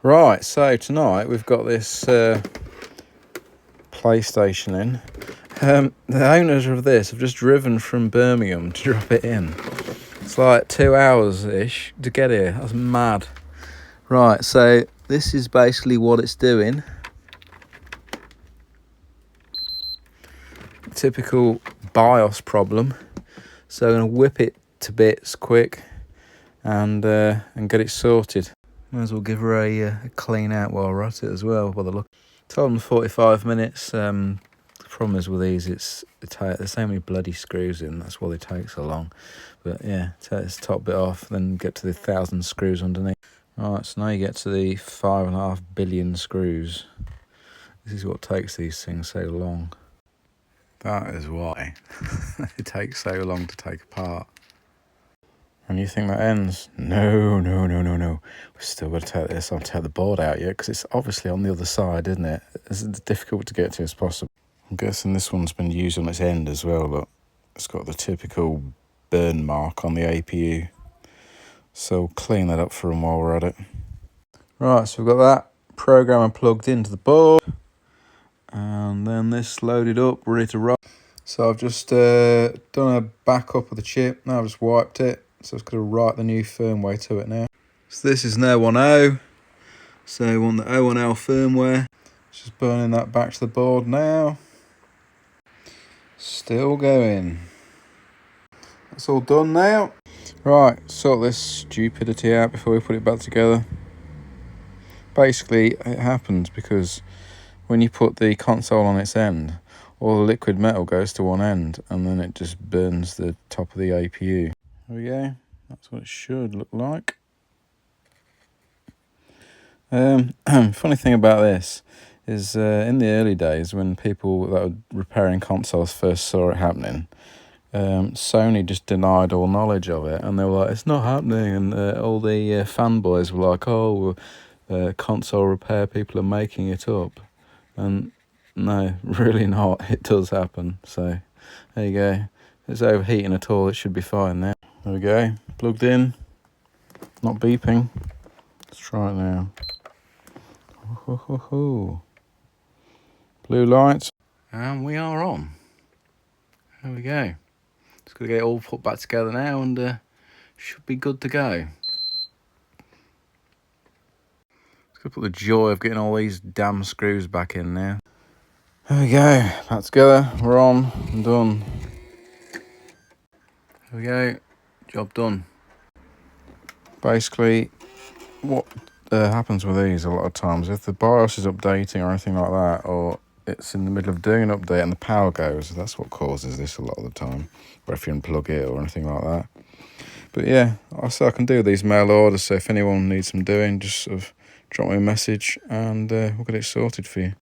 Right, so tonight we've got this PlayStation in. The owners of this have just driven from Birmingham to drop it in. It's like 2 hours-ish to get here. That's mad. Right, so this is basically what it's doing. Typical BIOS problem. So I'm going to whip it to bits quick and get it sorted. Might as well give her a clean out while we're at it as well. By the look, told them 45 minutes. The problem is with these, there's so many bloody screws in. That's why they take so long. But yeah, take this top bit off, then get to the 1,000 screws underneath. Right, so now you get to the 5.5 billion screws. This is what takes these things so long. That is why it takes so long to take apart. And you think that ends? No. We've still got to take this on, take the board out yet, because it's obviously on the other side, isn't it? It's as difficult to get to as possible. I'm guessing this one's been used on its end as well. Look, it's got the typical burn mark on the APU. So we'll clean that up for them while we're at it. Right, so we've got that programmer plugged into the board. And then this loaded up, ready to roll. So I've just done a backup of the chip. Now I've just wiped it. So it's going to write the new firmware to it now. So this is an 010. So we want the 010L firmware. Just burning that back to the board now. Still going. That's all done now. Right, sort this stupidity out before we put it back together. Basically, it happens because when you put the console on its end, all the liquid metal goes to one end and then it just burns the top of the APU. There we go. That's what it should look like. Funny thing about this is in the early days when people that were repairing consoles first saw it happening, Sony just denied all knowledge of it, and they were like, it's not happening, and all the fanboys were like, oh, console repair people are making it up. And no, really not. It does happen. So there you go. If it's overheating at all, it should be fine now. There we go. Plugged in. Not beeping. Let's try it now. Blue lights. And we are on. There we go. Just got to get it all put back together now and should be good to go. Just got to put the joy of getting all these damn screws back in now. There we go. Back together. We're on and done. There we go. Job done. Basically, what happens with these a lot of times, if the BIOS is updating or anything like that, or it's in the middle of doing an update and the power goes, that's what causes this a lot of the time, or if you unplug it or anything like that. But yeah, I can do these mail orders, so if anyone needs them doing, just sort of drop me a message and we'll get it sorted for you.